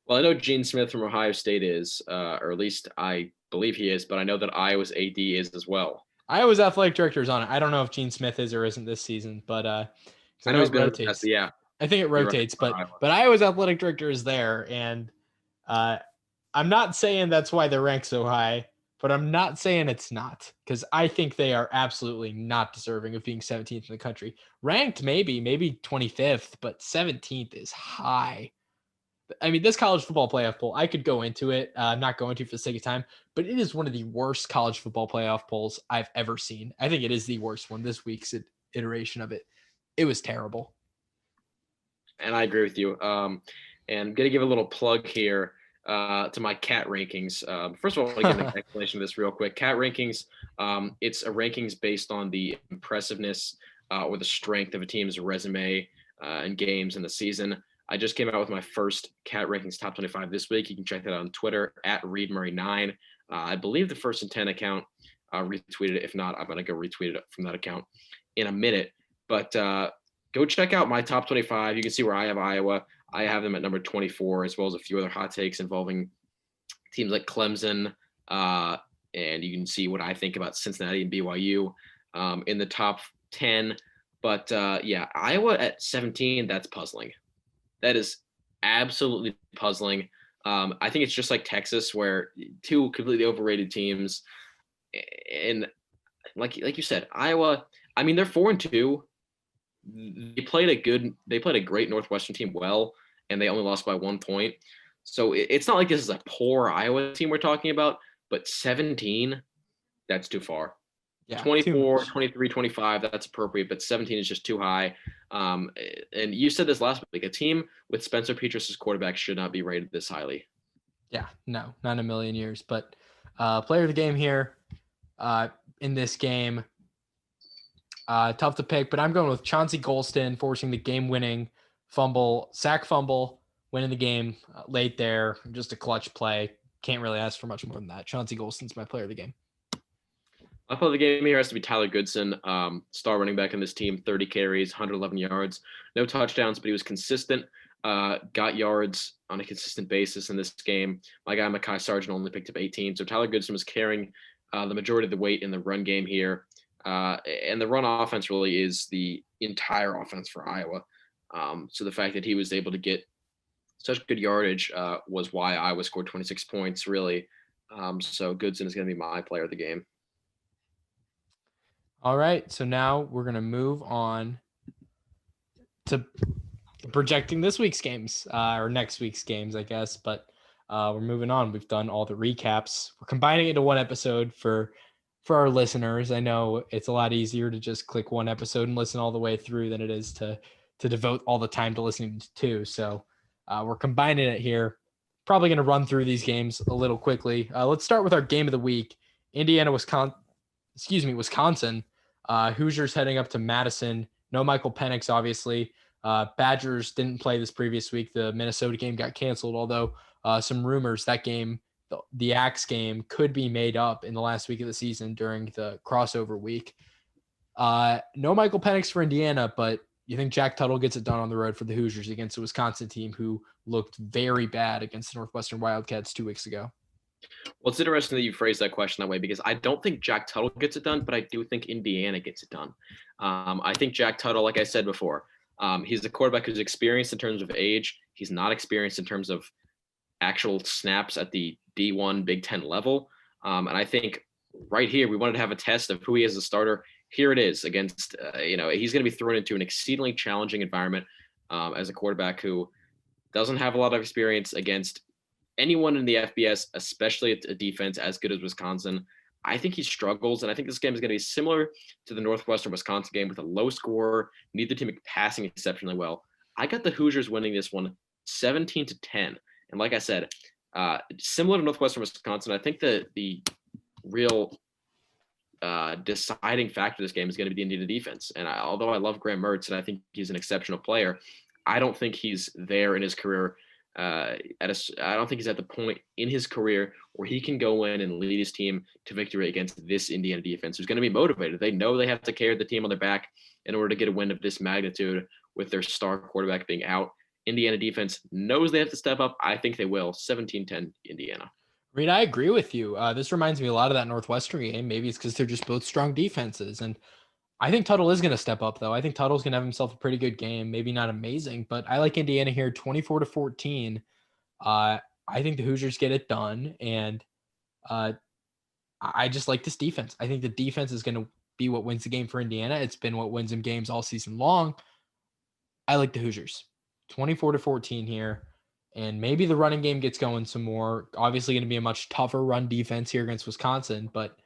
Well, I know Gene Smith from Ohio State is, or at least I believe he is, but I know that Iowa's AD is as well. Iowa's athletic director is on it. I don't know if Gene Smith is or isn't this season, but 'cause I I know know he's it been in the past, rotates. but yeah, I think it you're right rotates, for but Iowa. but Iowa's athletic director is there, and uh, I'm not saying that's why they're ranked so high, but I'm not saying it's not, because I think they are absolutely not deserving of being 17th in the country. Ranked maybe 25th, but 17th is high. I mean, this college football playoff poll, I could go into it. I'm not going to for the sake of time, but it is one of the worst college football playoff polls I've ever seen. I think it is the worst one. This week's iteration of it. It was terrible. And I agree with you. And I'm gonna give a little plug here to my cat rankings. First of all, I'll give an explanation of this real quick. Cat rankings, it's a rankings based on the impressiveness or the strength of a team's resume and games in the season. I just came out with my first cat rankings top 25 this week. You can check that out on Twitter at ReidMurray9. I believe the First and 10 account retweeted it. If not, I'm gonna go retweet it from that account in a minute. But go check out my top 25. You can see where I have Iowa. I have them at number 24, as well as a few other hot takes involving teams like Clemson. And you can see what I think about Cincinnati and BYU in the top 10. But yeah, Iowa at 17, that's puzzling. That is absolutely puzzling. I think it's just like Texas, where two completely overrated teams. And like you said, Iowa, I mean, they're 4-2. They played a great Northwestern team well, and they only lost by 1 point. So it's not like this is a poor Iowa team we're talking about, but 17, that's too far. Yeah, too 24, much. 23, 25, that's appropriate, but 17 is just too high. And you said this last week, a team with Spencer Petras as quarterback should not be rated this highly. Yeah, no, not in a million years. But player of the game here in this game, tough to pick, but I'm going with Chauncey Golston forcing the game-winning sack fumble, winning the game late there. Just a clutch play. Can't really ask for much more than that. Chauncey Golston's my player of the game. My player of the game here has to be Tyler Goodson, star running back in this team, 30 carries, 111 yards, no touchdowns, but he was consistent, got yards on a consistent basis in this game. My guy, Mekhi Sargent, only picked up 18. So Tyler Goodson was carrying the majority of the weight in the run game here. And the run offense really is the entire offense for Iowa. So the fact that he was able to get such good yardage was why Iowa scored 26 points, really. So Goodson is going to be my player of the game. All right, so now we're going to move on to projecting this week's games or next week's games, I guess. But we're moving on. We've done all the recaps. We're combining it into one episode for our listeners. I know it's a lot easier to just click one episode and listen all the way through than it is to devote all the time to listening to two. So we're combining it here. Probably going to run through these games a little quickly. Let's start with our game of the week. Wisconsin. Hoosiers heading up to Madison. No Michael Penix, obviously. Badgers didn't play this previous week. The Minnesota game got canceled, although some rumors that game, the Axe game, could be made up in the last week of the season during the crossover week. No Michael Penix for Indiana, but you think Jack Tuttle gets it done on the road for the Hoosiers against a Wisconsin team who looked very bad against the Northwestern Wildcats 2 weeks ago? Well, it's interesting that you phrased that question that way, because I don't think Jack Tuttle gets it done, but I do think Indiana gets it done. I think Jack Tuttle, like I said before, he's a quarterback who's experienced in terms of age. He's not experienced in terms of actual snaps at the D1 Big Ten level. And I think right here, we wanted to have a test of who he is as a starter. Here it is against, he's going to be thrown into an exceedingly challenging environment as a quarterback who doesn't have a lot of experience against anyone in the FBS, especially a defense as good as Wisconsin. I think he struggles, and I think this game is going to be similar to the Northwestern Wisconsin game with a low score, neither team passing exceptionally well. I got the Hoosiers winning this one 17-10. And like I said, similar to Northwestern Wisconsin, I think the real deciding factor of this game is going to be the Indiana defense. And although I love Graham Mertz and I think he's an exceptional player, I don't think he's there in his career. I don't think he's at the point in his career where he can go in and lead his team to victory against this Indiana defense, who's going to be motivated. They know they have to carry the team on their back in order to get a win of this magnitude with their star quarterback being out. Indiana defense knows they have to step up. I think they will. 17-10 Indiana. Reid, I agree with you. This reminds me a lot of that Northwestern game. Maybe it's because they're just both strong defenses. And I think Tuttle is going to step up, though. I think Tuttle's going to have himself a pretty good game. Maybe not amazing, but I like Indiana here 24-14. I think the Hoosiers get it done. And I just like this defense. I think the defense is going to be what wins the game for Indiana. It's been what wins them games all season long. I like the Hoosiers 24-14 here. And maybe the running game gets going some more. Obviously going to be a much tougher run defense here against Wisconsin, but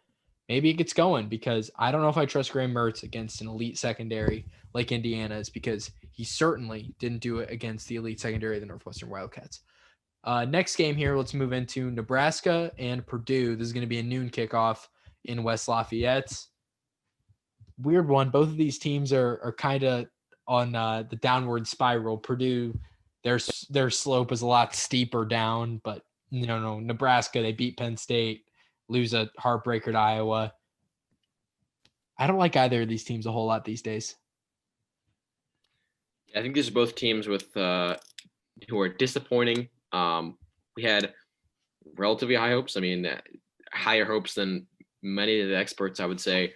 maybe it gets going because I don't know if I trust Graham Mertz against an elite secondary like Indiana's because he certainly didn't do it against the elite secondary of the Northwestern Wildcats. Next game here, let's move into Nebraska and Purdue. This is going to be a noon kickoff in West Lafayette. Weird one. Both of these teams are kind of on the downward spiral. Purdue, their slope is a lot steeper down, but no, Nebraska, they beat Penn State, lose a heartbreaker to Iowa. I don't like either of these teams a whole lot these days. I think these are both teams with who are disappointing. We had relatively high hopes. I mean, higher hopes than many of the experts, I would say.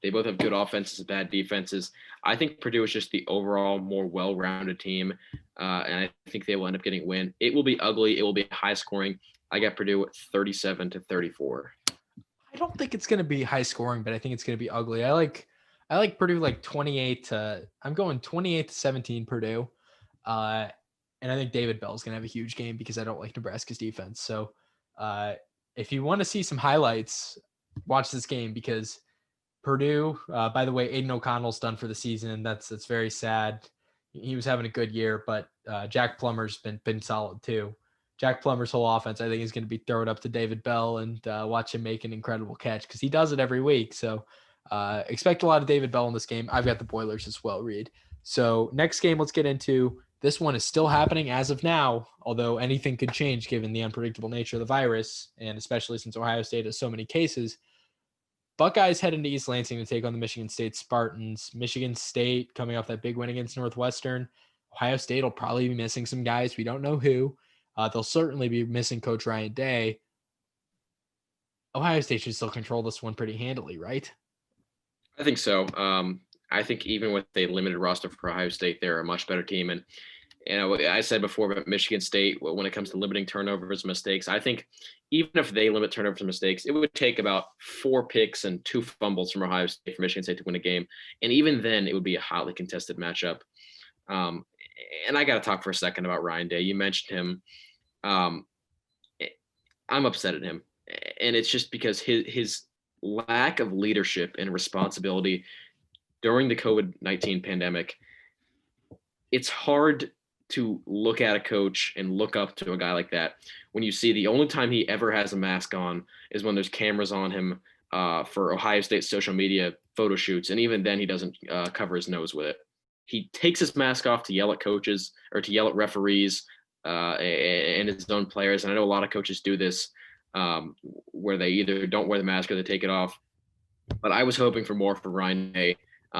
They both have good offenses, bad defenses. I think Purdue is just the overall more well-rounded team, and I think they will end up getting a win. It will be ugly. It will be high scoring. I got Purdue at 37-34. I don't think it's going to be high scoring, but I think it's going to be ugly. I like Purdue like 28-17 Purdue. And I think David Bell's going to have a huge game because I don't like Nebraska's defense. So if you want to see some highlights, watch this game because Purdue, by the way, Aiden O'Connell's done for the season. That's very sad. He was having a good year, but Jack Plummer's been solid too. Jack Plummer's whole offense, I think, is going to be thrown up to David Bell and watch him make an incredible catch because he does it every week. So expect a lot of David Bell in this game. I've got the Boilers as well, Reid. So next game, let's get into. This one is still happening as of now, although anything could change given the unpredictable nature of the virus, and especially since Ohio State has so many cases. Buckeyes heading to East Lansing to take on the Michigan State Spartans. Michigan State coming off that big win against Northwestern. Ohio State will probably be missing some guys. We don't know who. They'll certainly be missing Coach Ryan Day. Ohio State should still control this one pretty handily, right? I think so. I think even with a limited roster for Ohio State, they're a much better team. And I said before about Michigan State, when it comes to limiting turnovers and mistakes, I think even if they limit turnovers and mistakes, it would take about 4 picks and 2 fumbles from Ohio State for Michigan State to win a game. And even then, it would be a hotly contested matchup. And I got to talk for a second about Ryan Day. You mentioned him. I'm upset at him. And it's just because his lack of leadership and responsibility during the COVID-19 pandemic, it's hard to look at a coach and look up to a guy like that when you see the only time he ever has a mask on is when there's cameras on him for Ohio State social media photo shoots. And even then he doesn't cover his nose with it. He takes his mask off to yell at coaches or to yell at referees and his own players. And I know a lot of coaches do this where they either don't wear the mask or they take it off. But I was hoping for more for Ryan Day.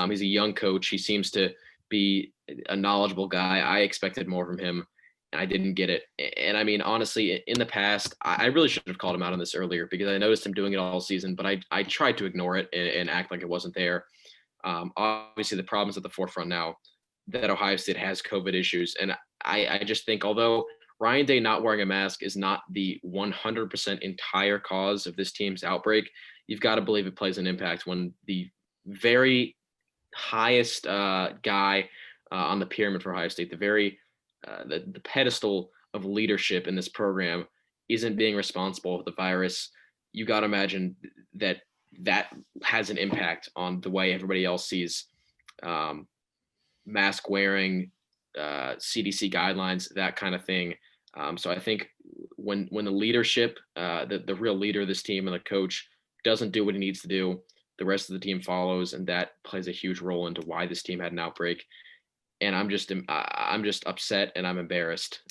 He's a young coach. He seems to be a knowledgeable guy. I expected more from him, and I didn't get it. And I mean, honestly, in the past, I really should have called him out on this earlier because I noticed him doing it all season, but I tried to ignore it and act like it wasn't there. Obviously, the problem's at the forefront now that Ohio State has COVID issues. And I just think, although Ryan Day not wearing a mask is not the 100% entire cause of this team's outbreak, you've got to believe it plays an impact when the very highest guy on the pyramid for Ohio State, the pedestal of leadership in this program isn't being responsible for the virus. You got to imagine that has an impact on the way everybody else sees mask wearing, CDC guidelines, that kind of thing. So I think when the leadership, the real leader of this team and the coach doesn't do what he needs to do, the rest of the team follows, and that plays a huge role into why this team had an outbreak. And I'm just upset and I'm embarrassed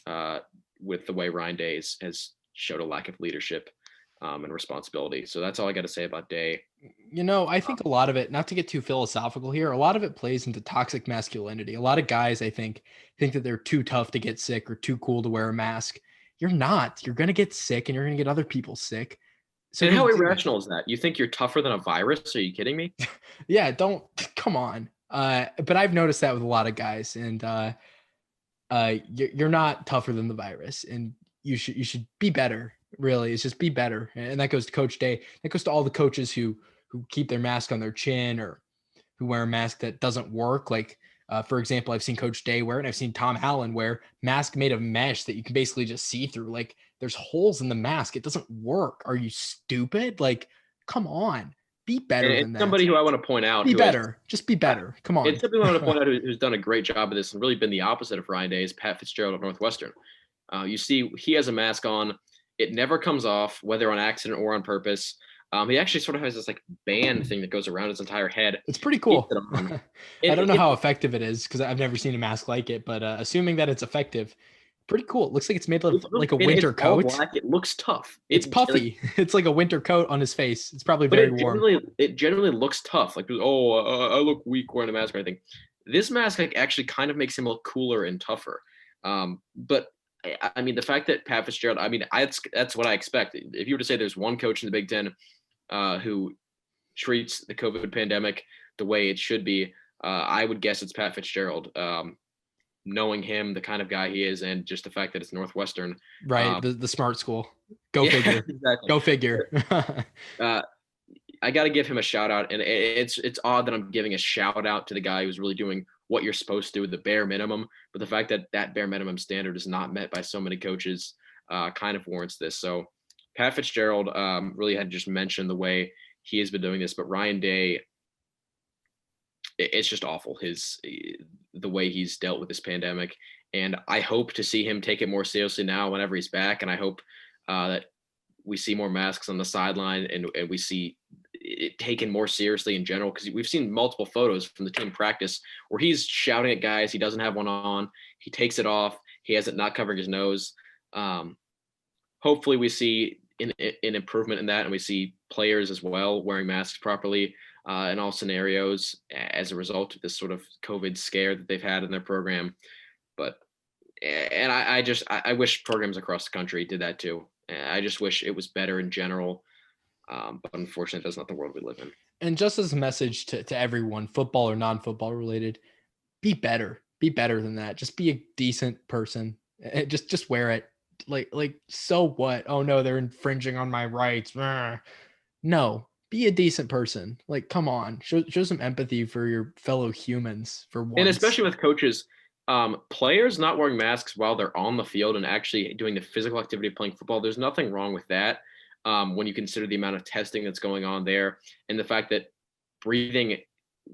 with the way Ryan Day has showed a lack of leadership and responsibility. So that's all I got to say about Day. I think a lot of it, not to get too philosophical here, a lot of it plays into toxic masculinity. A lot of guys, I think that they're too tough to get sick or too cool to wear a mask. You're not. You're going to get sick and you're going to get other people sick. So and how irrational is that? You think you're tougher than a virus? Are you kidding me? Yeah, come on. But I've noticed that with a lot of guys, and you're not tougher than the virus, and you should be better. Really, it's just be better, and that goes to Coach Day. That goes to all the coaches who keep their mask on their chin or who wear a mask that doesn't work. Like, for example, I've seen Coach Day wear it, and I've seen Tom Allen wear mask made of mesh that you can basically just see through. Like, there's holes in the mask. It doesn't work. Are you stupid? Like, come on. Be better than that. Somebody who I want to point out. Be better. Just be better. Come on. And somebody I want to point out who's done a great job of this and really been the opposite of Ryan Day is Pat Fitzgerald of Northwestern. You see, he has a mask on. It never comes off, whether on accident or on purpose. He actually sort of has this like band thing that goes around his entire head. It's pretty cool. I don't know how effective it is because I've never seen a mask like it, but assuming that it's effective, pretty cool. It looks like it's made of like a winter coat. Black. It looks tough. It's puffy. It's like a winter coat on his face. It's probably very warm. It generally looks tough. Like, I look weak wearing a mask or anything. This mask like actually kind of makes him look cooler and tougher. But I mean, the fact that Pat Fitzgerald, I mean, that's what I expect. If you were to say there's one coach in the Big Ten who treats the COVID pandemic the way it should be, I would guess it's Pat Fitzgerald. Knowing him, the kind of guy he is, and just the fact that it's Northwestern. Right, the smart school. Go figure. Exactly. Go figure. I got to give him a shout out, and it's odd that I'm giving a shout out to the guy who's really doing what you're supposed to do, the bare minimum. But the fact that that bare minimum standard is not met by so many coaches kind of warrants this. So Pat Fitzgerald really had just mentioned the way he has been doing this, but Ryan Day, it's just awful. The way he's dealt with this pandemic, and I hope to see him take it more seriously now whenever he's back. And I hope that we see more masks on the sideline and we see it taken more seriously in general, because we've seen multiple photos from the team practice where he's shouting at guys. He doesn't have one on. He takes it off. He has it not covering his nose. Hopefully we see an improvement in that, and we see players as well wearing masks properly in all scenarios as a result of this sort of COVID scare that they've had in their program. I wish programs across the country did that too. I just wish it was better in general. But unfortunately, that's not the world we live in. And just as a message to everyone, football or non-football related, be better. Be better than that. Just be a decent person. Just wear it. Like, so what? Oh no, they're infringing on my rights. No, be a decent person. Like, come on, show some empathy for your fellow humans for once. And especially with coaches, players not wearing masks while they're on the field and actually doing the physical activity of playing football. There's nothing wrong with that. When you consider the amount of testing that's going on there and the fact that breathing,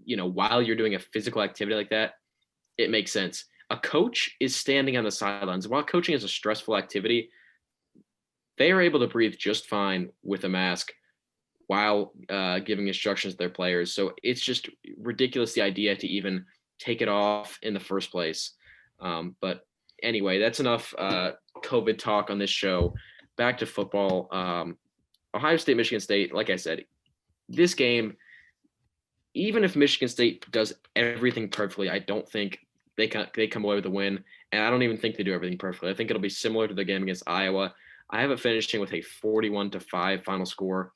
while you're doing a physical activity like that, it makes sense. A coach is standing on the sidelines. While coaching is a stressful activity, they are able to breathe just fine with a mask while giving instructions to their players. So it's just ridiculous, the idea to even take it off in the first place. But anyway, that's enough COVID talk on this show. Back to football. Ohio State, Michigan State, like I said, this game, even if Michigan State does everything perfectly, I don't think they come away with a win. And I don't even think they do everything perfectly. I think it'll be similar to the game against Iowa. I have it finishing with a 41-5 final score.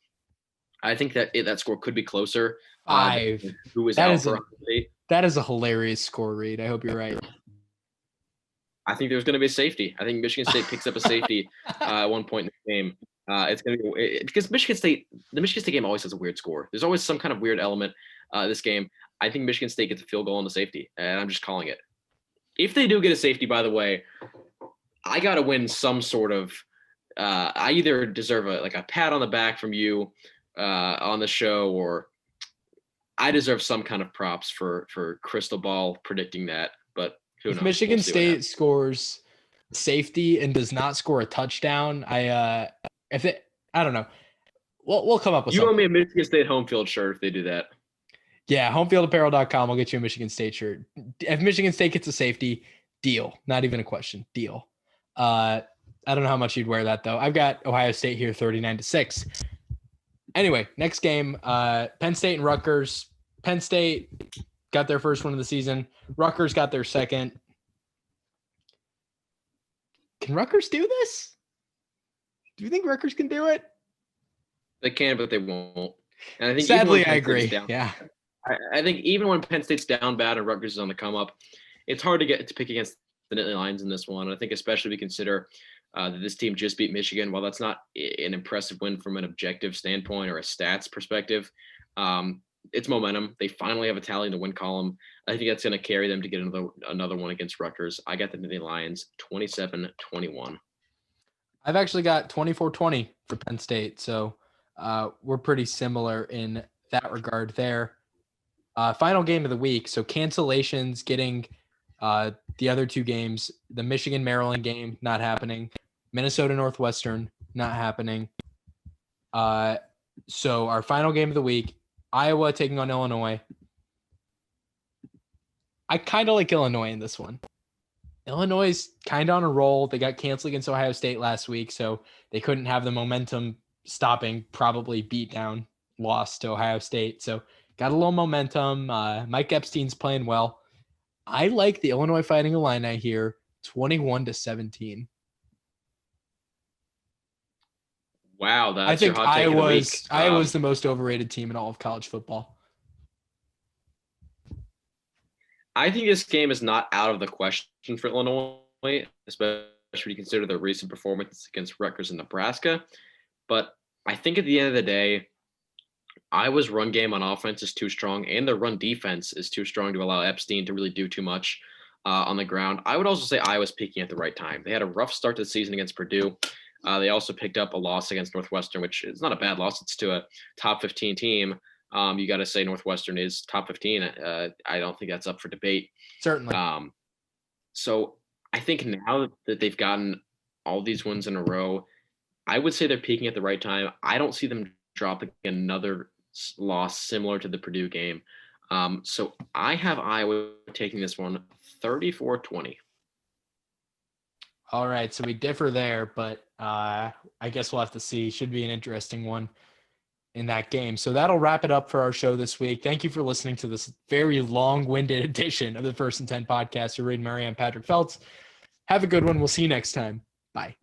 I think that that score could be closer. 5. Who is out for State. That is a hilarious score, Reid. I hope you're right. I think there's going to be a safety. I think Michigan State picks up a safety at one point in the game. It's going to be because the Michigan State game always has a weird score. There's always some kind of weird element this game. I think Michigan State gets a field goal on the safety, and I'm just calling it. If they do get a safety, by the way, I got to win some sort of I either deserve a pat on the back from you on the show, or I deserve some kind of props for crystal ball predicting that. But Who If knows? We'll Michigan see what State happens. scores safety and does not score a touchdown, I don't know. We'll come up with You owe something. me a Michigan State home field shirt if they do that. Yeah, homefieldapparel.com will get you a Michigan State shirt. If Michigan State gets a safety, deal. Not even a question. Deal. I don't know how much you'd wear that though. I've got Ohio State here 39-6. Anyway, next game, Penn State and Rutgers. Penn State got their first win of the season. Rutgers got their second. Can Rutgers do this? Do you think Rutgers can do it? They can, but they won't. And I think Sadly, I agree. Yeah. I think even when Penn State's down bad and Rutgers is on the come up, it's hard to get to pick against the Nittany Lions in this one. I think especially we consider that this team just beat Michigan. While that's not an impressive win from an objective standpoint or a stats perspective, it's momentum. They finally have a tally in the win column. I think that's going to carry them to get another one against Rutgers. I got the Nittany Lions 27-21. I've actually got 24-20 for Penn State. So we're pretty similar in that regard there. Final game of the week. So cancellations getting the other two games, the Michigan-Maryland game not happening, Minnesota-Northwestern not happening. So our final game of the week, Iowa taking on Illinois. I kind of like Illinois in this one. Illinois is kind of on a roll. They got canceled against Ohio State last week, so they couldn't have the momentum stopping, probably beat down loss to Ohio State. So got a little momentum. Mike Epstein's playing well. I like the Illinois Fighting Illini here, 21-17. Wow, that's I think your hot take of the week. Iowa's the most overrated team in all of college football. I think this game is not out of the question for Illinois, especially when you consider their recent performance against Rutgers and Nebraska. But I think at the end of the day, Iowa's run game on offense is too strong, and their run defense is too strong to allow Epstein to really do too much on the ground. I would also say Iowa's peaking at the right time. They had a rough start to the season against Purdue. They also picked up a loss against Northwestern, which is not a bad loss. It's to a top 15 team. You got to say Northwestern is top 15. I don't think that's up for debate. Certainly. So I think now that they've gotten all these wins in a row, I would say they're peaking at the right time. I don't see them dropping another loss similar to the Purdue game. So I have Iowa taking this one 34-20. All right, so we differ there, but I guess we'll have to see. Should be an interesting one in that game. So that'll wrap it up for our show this week. Thank you for listening to this very long-winded edition of the First and 10 podcast. You're Reid Murray and Patrick Feltz. Have a good one. We'll see you next time. Bye.